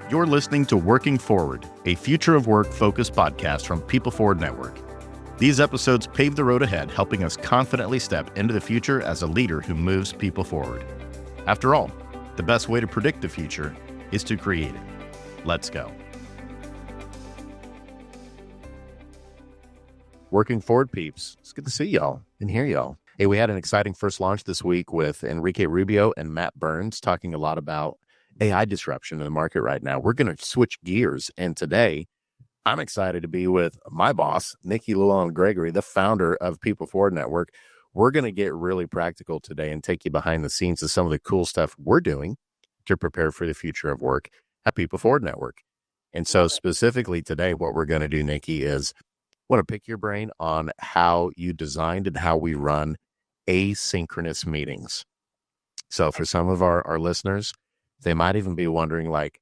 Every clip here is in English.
You're listening to Working Forward, a future of work-focused podcast from People Forward Network. These episodes pave the road ahead, helping us confidently step into the future as a leader who moves people forward. After all, the best way to predict the future is to create it. Let's go. Working Forward peeps, it's good to see y'all and hear y'all. Hey, we had an exciting first launch this week with Enrique Rubio and Matt Burns talking a lot about AI disruption in the market right now. We're going to switch gears, and today I'm excited to be with my boss, Nikki Lewallen Gregory, the founder of People Forward Network. We're going to get really practical today and take you behind the scenes of some of the cool stuff we're doing to prepare for the future of work at People Forward Network. And so specifically today, what we're going to do, Nikki, is want to pick your brain on how you designed and how we run asynchronous meetings. So for some of our listeners, they might even be wondering, like,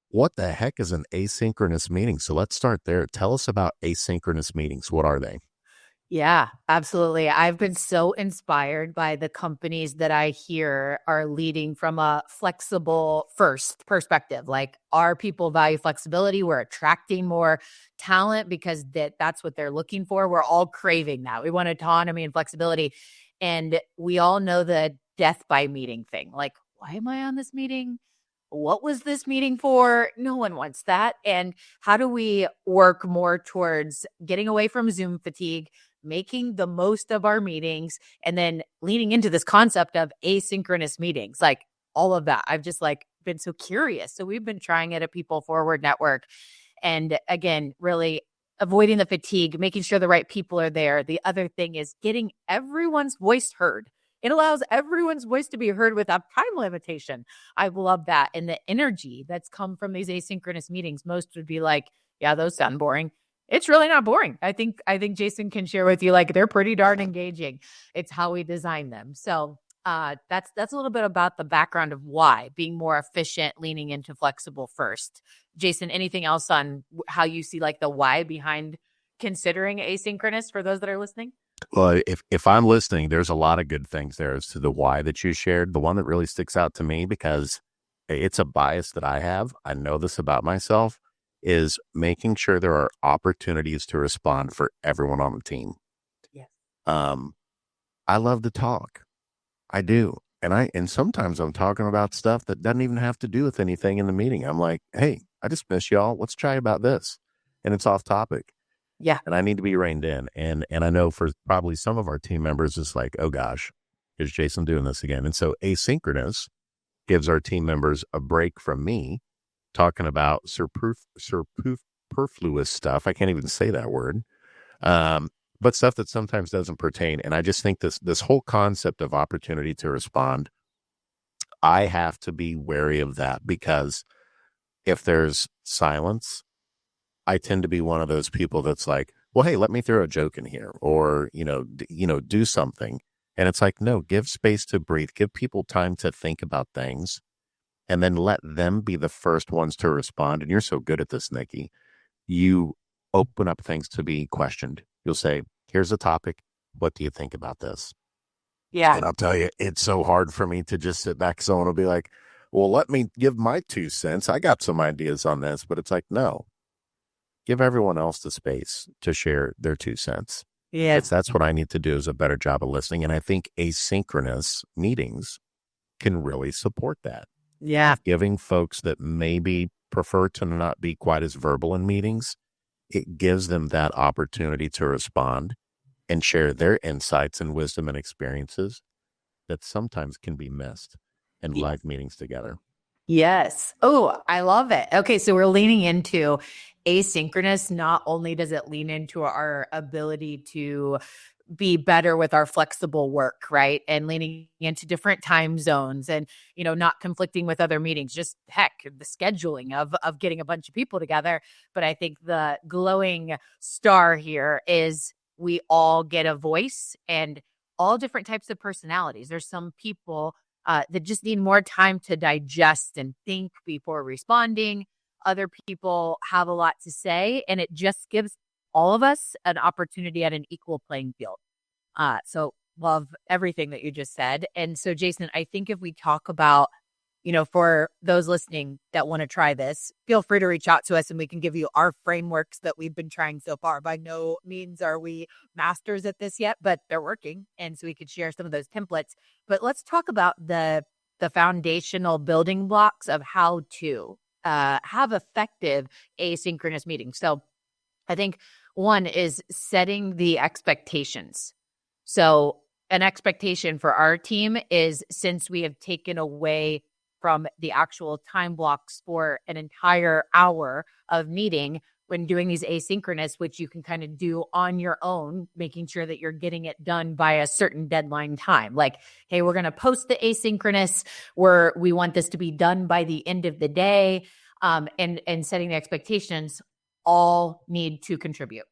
what the heck is an asynchronous meeting? So let's start there. Tell us about asynchronous meetings. What are they? Yeah, absolutely. I've been so inspired by the companies that I hear are leading from a flexible first perspective. Like, our people value flexibility. We're attracting more talent because that's what they're looking for. We're all craving that. We want autonomy and flexibility. And we all know the death by meeting thing. Like, why am I on this meeting? What was this meeting for? No one wants that. And how do we work more towards getting away from Zoom fatigue, making the most of our meetings, and then leaning into this concept of asynchronous meetings, like all of that. I've just been so curious. So we've been trying it at People Forward Network. And again, really avoiding the fatigue, making sure the right people are there. The other thing is getting everyone's voice heard. It allows everyone's voice to be heard without time limitation. I love that. And the energy that's come from these asynchronous meetings, most would be like, yeah, those sound boring. It's really not boring. I think Jason can share with you, like, they're pretty darn engaging. It's how we design them. So that's a little bit about the background of why being more efficient, leaning into flexible first. Jason, anything else on how you see like the why behind considering asynchronous for those that are listening? Well, if I'm listening, there's a lot of good things there as to the why that you shared. The one that really sticks out to me, because it's a bias that I have, I know this about myself, is making sure there are opportunities to respond for everyone on the team. Yes. I love to talk. I do. And sometimes I'm talking about stuff that doesn't even have to do with anything in the meeting. I'm like, hey, I just miss y'all. Let's try about this. And it's off topic. Yeah. And I need to be reined in. And I know for probably some of our team members, it's like, oh gosh, here's Jason doing this again. And so asynchronous gives our team members a break from me talking about superfluous stuff. I can't even say that word. But stuff that sometimes doesn't pertain. And I just think this whole concept of opportunity to respond, I have to be wary of that, because if there's silence, I tend to be one of those people that's like, well, hey, let me throw a joke in here, or, do something. And it's like, no, give space to breathe, give people time to think about things, and then let them be the first ones to respond. And you're so good at this, Nikki. You open up things to be questioned. You'll say, here's a topic. What do you think about this? Yeah. And I'll tell you, it's so hard for me to just sit back. Someone will be like, well, let me give my 2 cents. I got some ideas on this. But it's like, no. Give everyone else the space to share their 2 cents. Yeah. That's what I need to do, is a better job of listening. And I think asynchronous meetings can really support that. Yeah. Giving folks that maybe prefer to not be quite as verbal in meetings, it gives them that opportunity to respond and share their insights and wisdom and experiences that sometimes can be missed in live meetings together. Yes. Oh, I love it. Okay, so we're leaning into asynchronous. Not only does it lean into our ability to be better with our flexible work, right? And leaning into different time zones and, not conflicting with other meetings, just the scheduling of getting a bunch of people together. But I think the glowing star here is we all get a voice, and all different types of personalities. There's some people that just need more time to digest and think before responding. Other people have a lot to say, and it just gives all of us an opportunity at an equal playing field. So love everything that you just said. And so, Jason, I think if we talk about for those listening that want to try this, feel free to reach out to us and we can give you our frameworks that we've been trying so far. By no means are we masters at this yet, but they're working. And so we could share some of those templates. But let's talk about the foundational building blocks of how to have effective asynchronous meetings. So I think one is setting the expectations. So an expectation for our team is, since we have taken away from the actual time blocks for an entire hour of meeting, when doing these asynchronous, which you can kind of do on your own, making sure that you're getting it done by a certain deadline time. Like, hey, we're going to post the asynchronous where we want this to be done by the end of the day, and setting the expectations, all need to contribute.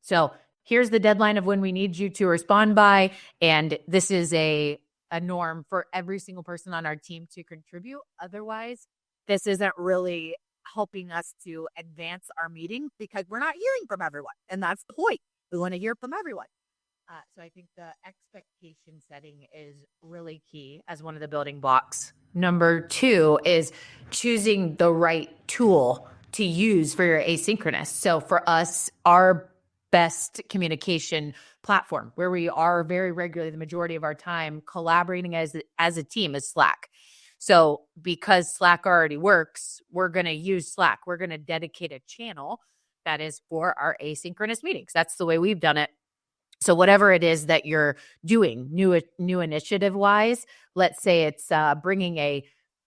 So here's the deadline of when we need you to respond by, and this is a norm for every single person on our team to contribute. Otherwise, this isn't really helping us to advance our meeting because we're not hearing from everyone. And that's the point. We want to hear from everyone. So I think the expectation setting is really key as one of the building blocks. Number 2 is choosing the right tool to use for your asynchronous. So for us, our best communication platform where we are very regularly, the majority of our time, collaborating as a team is Slack. So because Slack already works, we're going to use Slack. We're going to dedicate a channel that is for our asynchronous meetings. That's the way we've done it. So whatever it is that you're doing, new initiative wise, let's say it's bringing a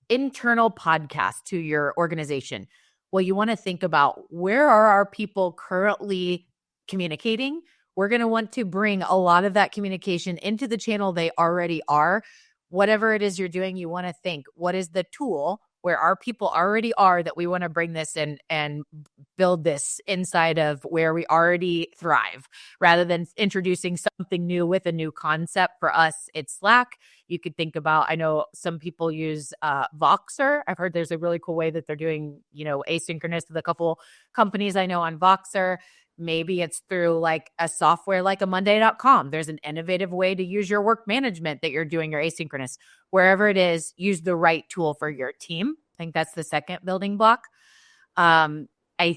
internal podcast to your organization. Well, you want to think about, where are our people currently communicating? We're going to want to bring a lot of that communication into the channel they already are. Whatever it is you're doing, you want to think, what is the tool where our people already are that we want to bring this in and build this inside of where we already thrive, rather than introducing something new with a new concept. For us, it's Slack. You could think about, I know some people use Voxer. I've heard there's a really cool way that they're doing, asynchronous with a couple companies I know on Voxer. Maybe it's through like a software like a Monday.com. There's an innovative way to use your work management that you're doing your asynchronous. Wherever it is, use the right tool for your team. I think that's the second building block. I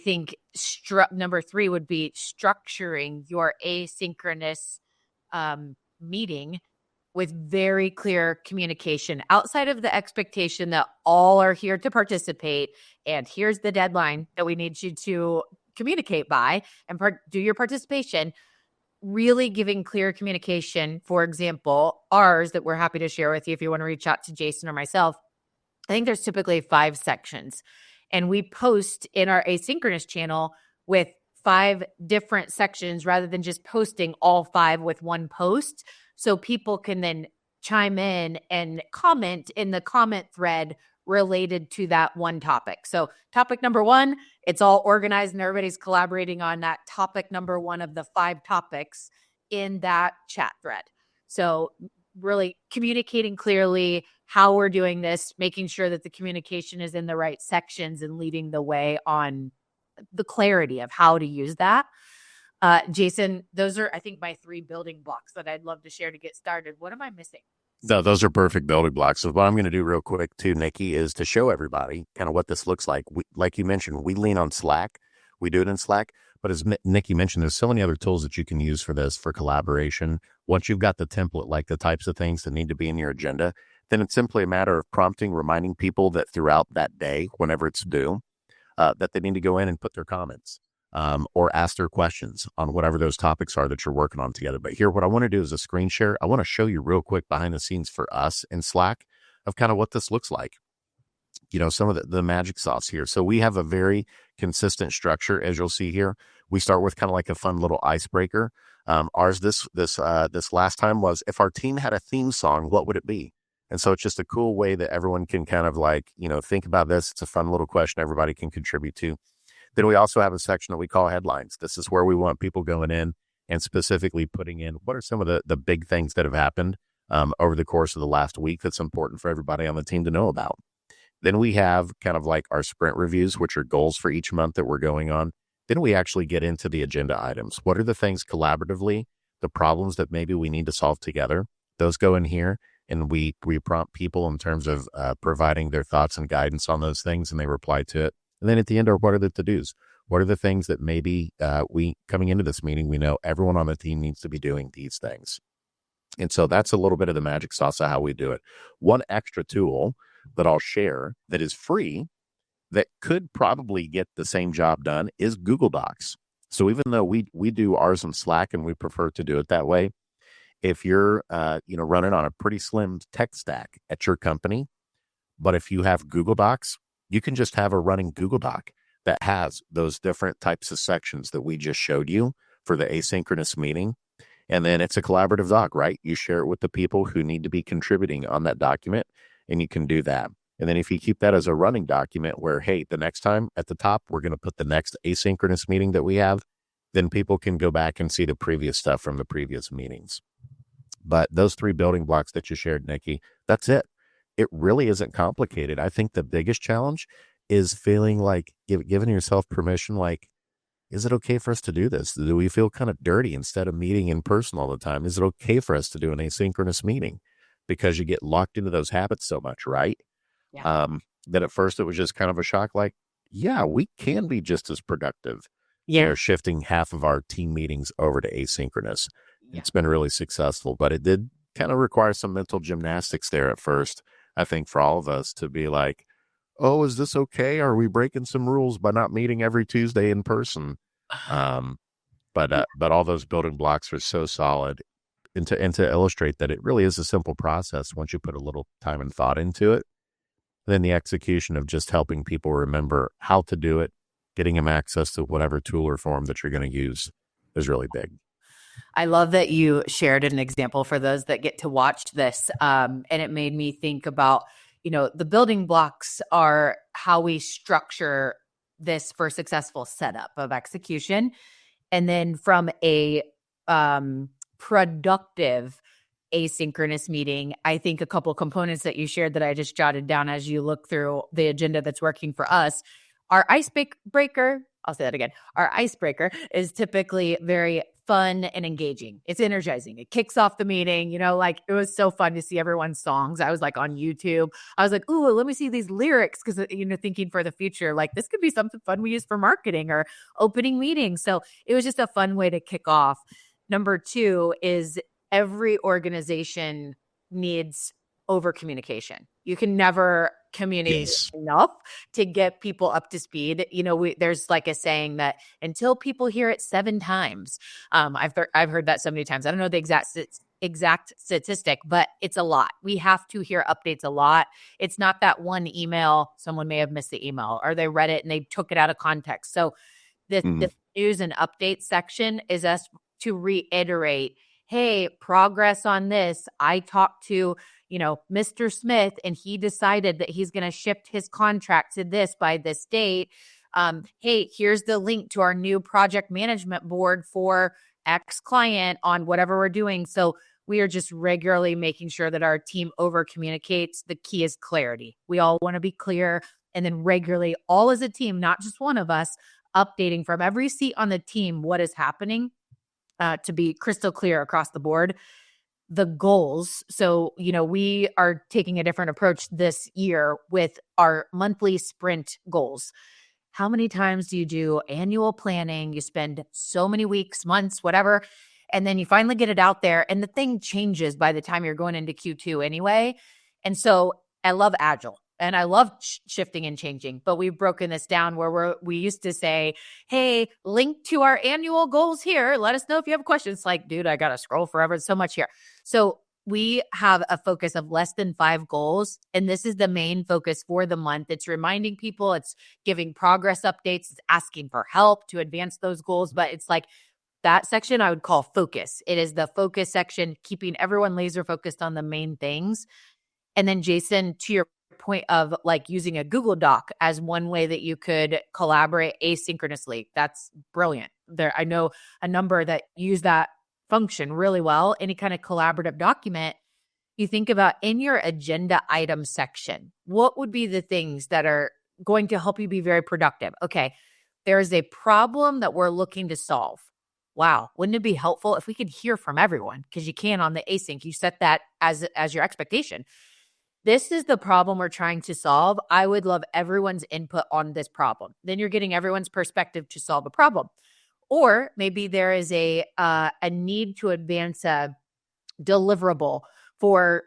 think number 3 would be structuring your asynchronous meeting with very clear communication outside of the expectation that all are here to participate. And here's the deadline that we need you to communicate by and do your participation. Really giving clear communication. For example, ours that we're happy to share with you if you want to reach out to Jason or myself. I think there's typically 5 sections, and we post in our asynchronous channel with 5 different sections rather than just posting all 5 with one post. So people can then chime in and comment in the comment thread related to that one topic. So topic number 1, it's all organized and everybody's collaborating on that topic number 1 of the 5 topics in that chat thread. So really communicating clearly how we're doing this, making sure that the communication is in the right sections and leading the way on the clarity of how to use that. Jason, those are, I think, my 3 building blocks that I'd love to share to get started. What am I missing? No, those are perfect building blocks. So what I'm going to do real quick too, Nikki, is to show everybody kind of what this looks like. Like you mentioned, we lean on Slack. We do it in Slack. But as Nikki mentioned, there's so many other tools that you can use for this, for collaboration. Once you've got the template, like the types of things that need to be in your agenda, then it's simply a matter of prompting, reminding people that throughout that day, whenever it's due, that they need to go in and put their comments or ask their questions on whatever those topics are that you're working on together. But here, what I want to do is a screen share. I want to show you real quick behind the scenes for us in Slack of kind of what this looks like. Some of the magic sauce here. So we have a very consistent structure, as you'll see here. We start with kind of like a fun little icebreaker. Ours this last time was, if our team had a theme song, what would it be? And so it's just a cool way that everyone can kind of like, think about this. It's a fun little question everybody can contribute to. Then we also have a section that we call headlines. This is where we want people going in and specifically putting in what are some of the big things that have happened over the course of the last week that's important for everybody on the team to know about. Then we have kind of like our sprint reviews, which are goals for each month that we're going on. Then we actually get into the agenda items. What are the things collaboratively, the problems that maybe we need to solve together? Those go in here. and we prompt people in terms of providing their thoughts and guidance on those things, and they reply to it. And then at the end are what are the to-dos? What are the things that maybe we coming into this meeting, we know everyone on the team needs to be doing these things. And so that's a little bit of the magic sauce of how we do it. One extra tool that I'll share that is free that could probably get the same job done is Google Docs. So even though we do ours in Slack and we prefer to do it that way, if you're running on a pretty slim tech stack at your company, but if you have Google Docs, you can just have a running Google Doc that has those different types of sections that we just showed you for the asynchronous meeting. And then it's a collaborative doc, right? You share it with the people who need to be contributing on that document, and you can do that. And then if you keep that as a running document where, hey, the next time at the top, we're going to put the next asynchronous meeting that we have, then people can go back and see the previous stuff from the previous meetings. But those 3 building blocks that you shared, Nikki, that's it. It really isn't complicated. I think the biggest challenge is feeling like giving yourself permission, like, is it okay for us to do this? Do we feel kind of dirty instead of meeting in person all the time? Is it okay for us to do an asynchronous meeting? Because you get locked into those habits so much, right? Yeah. That at first it was just kind of a shock, like, yeah, we can be just as productive. Yeah. Shifting half of our team meetings over to asynchronous. Yeah. It's been really successful, but it did kind of require some mental gymnastics there at first, I think, for all of us to be like, oh, is this okay? Are we breaking some rules by not meeting every Tuesday in person? But all those building blocks are so solid, and to illustrate that it really is a simple process once you put a little time and thought into it. Then the execution of just helping people remember how to do it, getting them access to whatever tool or form that you're going to use is really big. I love that you shared an example for those that get to watch this. And it made me think about, the building blocks are how we structure this for successful setup of execution. And then from a productive asynchronous meeting, I think a couple of components that you shared that I just jotted down as you look through the agenda that's working for us. Our icebreaker, I'll say that again. Our icebreaker is typically very fun and engaging. It's energizing. It kicks off the meeting. Like it was so fun to see everyone's songs. I was like on YouTube. I was like, ooh, let me see these lyrics because, thinking for the future, like this could be something fun we use for marketing or opening meetings. So it was just a fun way to kick off. Number 2 is every organization needs over communication. You can never communicate enough to get people up to speed. There's like a saying that until people hear it 7 times, I've heard that so many times. I don't know the exact statistic, but it's a lot. We have to hear updates a lot. It's not that one email, someone may have missed the email or they read it and they took it out of context. So the news and update section is us to reiterate, hey, progress on this. I talked to, Mr. Smith, and he decided that he's going to shift his contract to this by this date. Hey, here's the link to our new project management board for X client on whatever we're doing. So we are just regularly making sure that our team over communicates. The key is clarity. We all want to be clear, and then regularly, all as a team, not just one of us, updating from every seat on the team what is happening. To be crystal clear across the board, the goals. So, we are taking a different approach this year with our monthly sprint goals. How many times do you do annual planning? You spend so many weeks, months, whatever, and then you finally get it out there and the thing changes by the time you're going into Q2 anyway. And so I love Agile. And I love shifting and changing, but we've broken this down where we used to say, hey, link to our annual goals here. Let us know if you have questions. It's like, dude, I got to scroll forever. It's so much here. So we have a focus of less than 5 goals. And this is the main focus for the month. It's reminding people, it's giving progress updates, it's asking for help to advance those goals. But it's like that section I would call focus. It is the focus section, keeping everyone laser focused on the main things. And then Jason, to your point of like using a Google Doc as one way that you could collaborate asynchronously. That's brilliant. I know a number that use that function really well. Any kind of collaborative document, you think about in your agenda item section, what would be the things that are going to help you be very productive? Okay, there is a problem that we're looking to solve. wow, wouldn't it be helpful if we could hear from everyone? Because you can on the async, you set that as your expectation. This is the problem we're trying to solve. I would love everyone's input on this problem. Then you're getting everyone's perspective to solve a problem. Or maybe there is a need to advance a deliverable for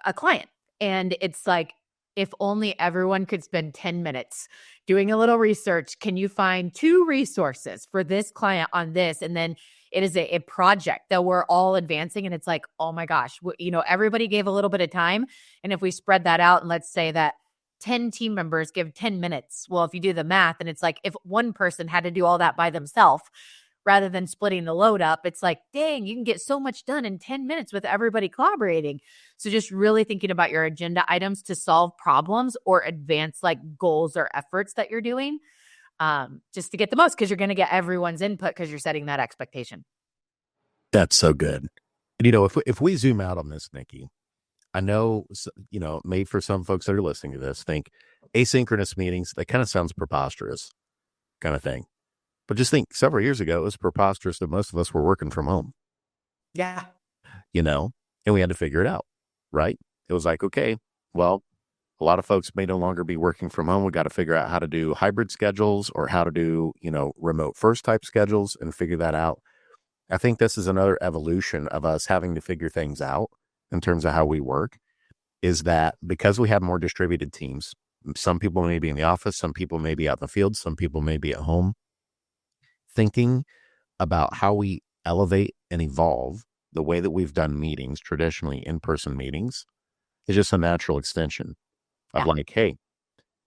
a client. And it's like, if only everyone could spend 10 minutes doing a little research. Can you find 2 resources for this client on this? And then it is a project that we're all advancing. And it's like, oh my gosh, everybody gave a little bit of time. And if we spread that out, and let's say that 10 team members give 10 minutes. Well, if you do the math, and it's like, if one person had to do all that by themselves, rather than splitting the load up, it's like, dang, you can get so much done in 10 minutes with everybody collaborating. So just really thinking about your agenda items to solve problems or advance like goals or efforts that you're doing, just to get the most, because you're going to get everyone's input because you're setting that expectation. That's so good. And, if we zoom out on this, Nikki, I know, maybe for some folks that are listening to this, think asynchronous meetings, that kind of sounds preposterous kind of thing. But just think, several years ago, it was preposterous that most of us were working from home. Yeah. And we had to figure it out, right? It was like, okay, well, a lot of folks may no longer be working from home. We got to figure out how to do hybrid schedules or how to do, remote first type schedules and figure that out. I think this is another evolution of us having to figure things out in terms of how we work, is that because we have more distributed teams, some people may be in the office, some people may be out in the field, some people may be at home. Thinking about how we elevate and evolve the way that we've done meetings, traditionally in-person meetings, is just a natural extension of like, hey,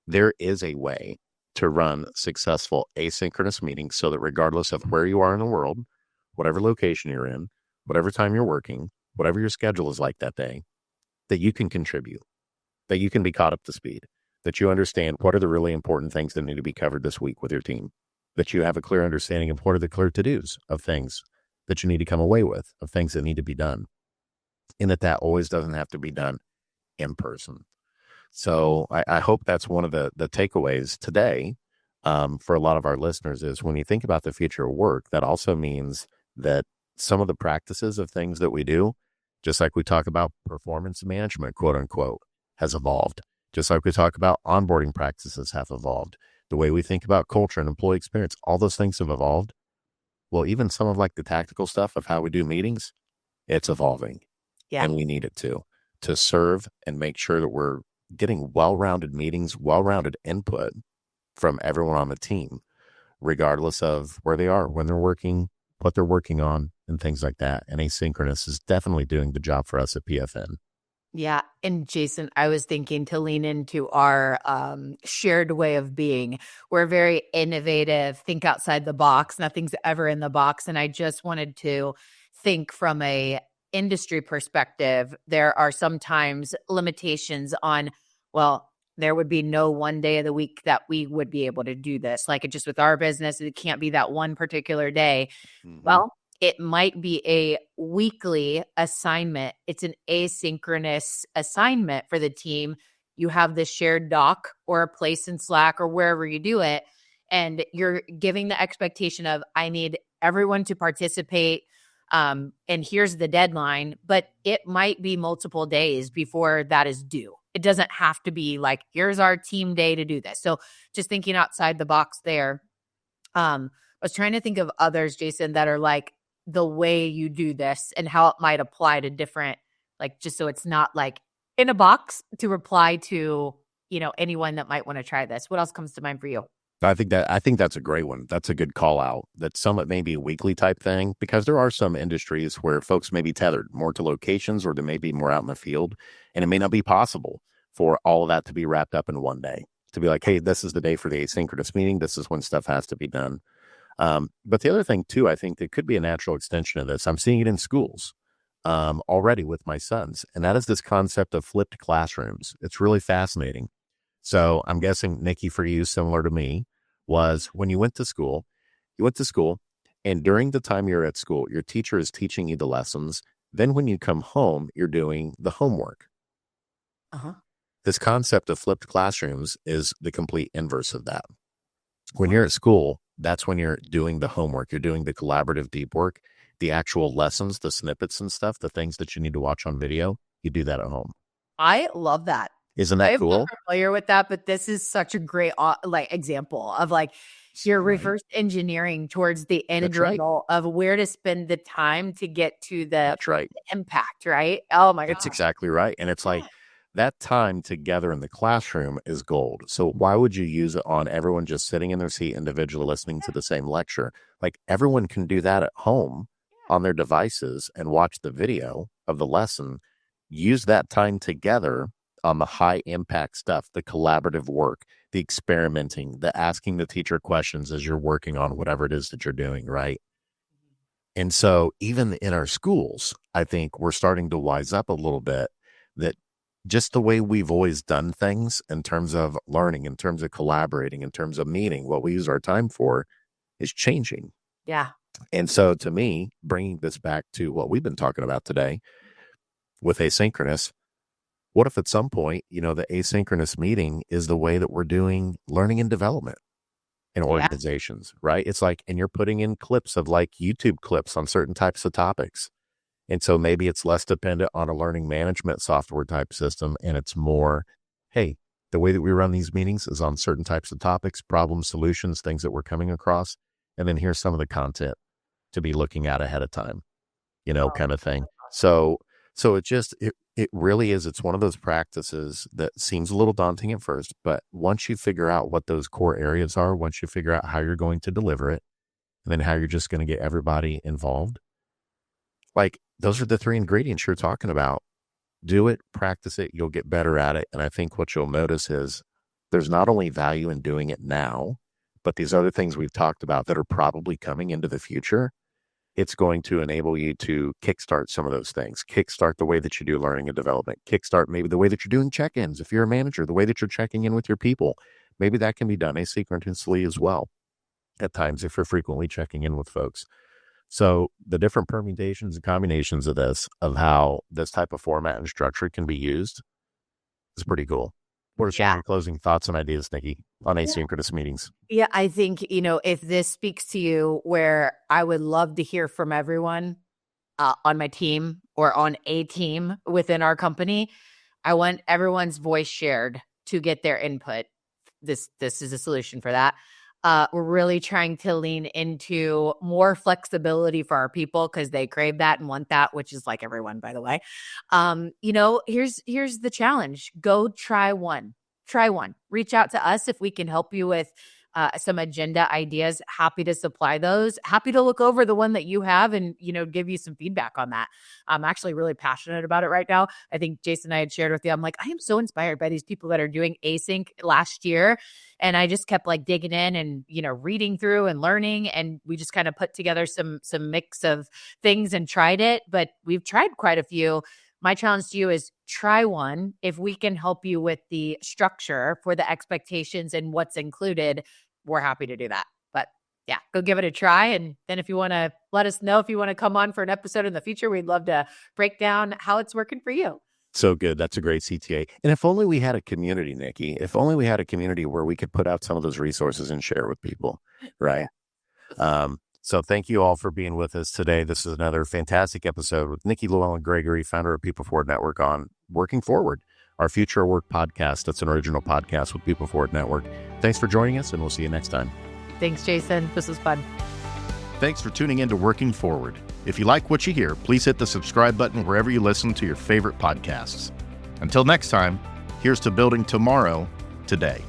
there is a way to run successful asynchronous meetings so that regardless of where you are in the world, whatever location you're in, whatever time you're working, whatever your schedule is like that day, that you can contribute, that you can be caught up to speed, that you understand what are the really important things that need to be covered this week with your team, that you have a clear understanding of what are the clear to-dos of things that you need to come away with, of things that need to be done, and that always doesn't have to be done in person. So I hope that's one of the takeaways today for a lot of our listeners is when you think about the future of work, that also means that some of the practices of things that we do, just like we talk about performance management, quote unquote, has evolved. Just like we talk about onboarding practices have evolved. The way we think about culture and employee experience, all those things have evolved. Well, even some of like the tactical stuff of how we do meetings, it's evolving. Yeah. And we need it to serve and make sure that we're getting well-rounded meetings, well-rounded input from everyone on the team, regardless of where they are, when they're working, what they're working on, and things like that. And Asynchronous is definitely doing the job for us at PFN. Yeah. And Jason, I was thinking to lean into our shared way of being. We're very innovative, think outside the box. Nothing's ever in the box. And I just wanted to think from a industry perspective. There are sometimes limitations on, well, there would be no one day of the week that we would be able to do this. Like it just with our business, it can't be that one particular day. Mm-hmm. Well, it might be a weekly assignment. It's an asynchronous assignment for the team. You have this shared doc or a place in Slack or wherever you do it. And you're giving the expectation of, I need everyone to participate. And here's the deadline, but it might be multiple days before that is due. It doesn't have to be like, here's our team day to do this. So just thinking outside the box there. I was trying to think of others, Jason, that are like the way you do this and how it might apply to different, like, just so it's not like in a box to reply to, anyone that might want to try this. What else comes to mind for you? I think that's a great one. That's a good call out. That some it may be a weekly type thing, because there are some industries where folks may be tethered more to locations or they may be more out in the field, and it may not be possible for all of that to be wrapped up in one day. To be like, hey, this is the day for the asynchronous meeting. This is when stuff has to be done. But the other thing too, I think that could be a natural extension of this. I'm seeing it in schools already with my sons, and that is this concept of flipped classrooms. It's really fascinating. So I'm guessing, Nikki, for you, similar to me, was when you went to school, and during the time you're at school, your teacher is teaching you the lessons. Then when you come home, you're doing the homework. Uh-huh. This concept of flipped classrooms is the complete inverse of that. When you're at school, That's when you're doing the homework, you're doing the collaborative deep work, the actual lessons, the snippets and stuff, the things that you need to watch on video, you do that at home. I love that. Isn't that I'm cool? not familiar with that, but this is such a great example of you're reverse engineering towards the end result of where to spend the time to get to the impact, right? Oh my God. That's exactly right. And it's like that time together in the classroom is gold. So why would you use it on everyone just sitting in their seat individually listening to the same lecture? Like everyone can do that at home on their devices and watch the video of the lesson. Use that time together on the high impact stuff, the collaborative work, the experimenting, the asking the teacher questions as you're working on whatever it is that you're doing, right? And so even in our schools, I think we're starting to wise up a little bit that just the way we've always done things in terms of learning, in terms of collaborating, in terms of meeting, what we use our time for is changing. Yeah. And so to me, bringing this back to what we've been talking about today with asynchronous, what if at some point, the asynchronous meeting is the way that we're doing learning and development in organizations, right? It's like, and you're putting in clips of like YouTube clips on certain types of topics. And so maybe it's less dependent on a learning management software type system. And it's more, hey, the way that we run these meetings is on certain types of topics, problem solutions, things that we're coming across. And then here's some of the content to be looking at ahead of time, kind of thing. So it really is. It's one of those practices that seems a little daunting at first, but once you figure out what those core areas are, once you figure out how you're going to deliver it, and then how you're just going to get everybody involved, like those are the 3 ingredients you're talking about. Do it, practice it, you'll get better at it. And I think what you'll notice is there's not only value in doing it now, but these other things we've talked about that are probably coming into the future. It's going to enable you to kickstart some of those things, kickstart the way that you do learning and development, kickstart maybe the way that you're doing check-ins. If you're a manager, the way that you're checking in with your people, maybe that can be done asynchronously as well at times if you're frequently checking in with folks. So the different permutations and combinations of this, of how this type of format and structure can be used is pretty cool. What are some of your closing thoughts and ideas, Nikki, on asynchronous meetings? Yeah, I think, if this speaks to you, where I would love to hear from everyone on my team or on a team within our company, I want everyone's voice shared to get their input. This is a solution for that. We're really trying to lean into more flexibility for our people because they crave that and want that, which is like everyone, by the way. Here's the challenge. Go try one. Reach out to us if we can help you with some agenda ideas. Happy to supply those. Happy to look over the one that you have and, give you some feedback on that. I'm actually really passionate about it right now. I think Jason and I had shared with you. I'm like, I am so inspired by these people that are doing async last year. And I just kept digging in and, reading through and learning. And we just kind of put together some mix of things and tried it. But we've tried quite a few. My challenge to you is try one. If we can help you with the structure for the expectations and what's included, we're happy to do that. But yeah, go give it a try. And then if you want to let us know if you want to come on for an episode in the future, we'd love to break down how it's working for you. So good. That's a great CTA. And if only we had a community, Nikki, if only we had a community where we could put out some of those resources and share with people, right? So thank you all for being with us today. This is another fantastic episode with Nikki Lewallen Gregory, founder of People Forward Network, on Working Forward, our Future Work podcast. That's an original podcast with People Forward Network. Thanks for joining us, and we'll see you next time. Thanks, Jason. This was fun. Thanks for tuning in to Working Forward. If you like what you hear, please hit the subscribe button wherever you listen to your favorite podcasts. Until next time, here's to building tomorrow today.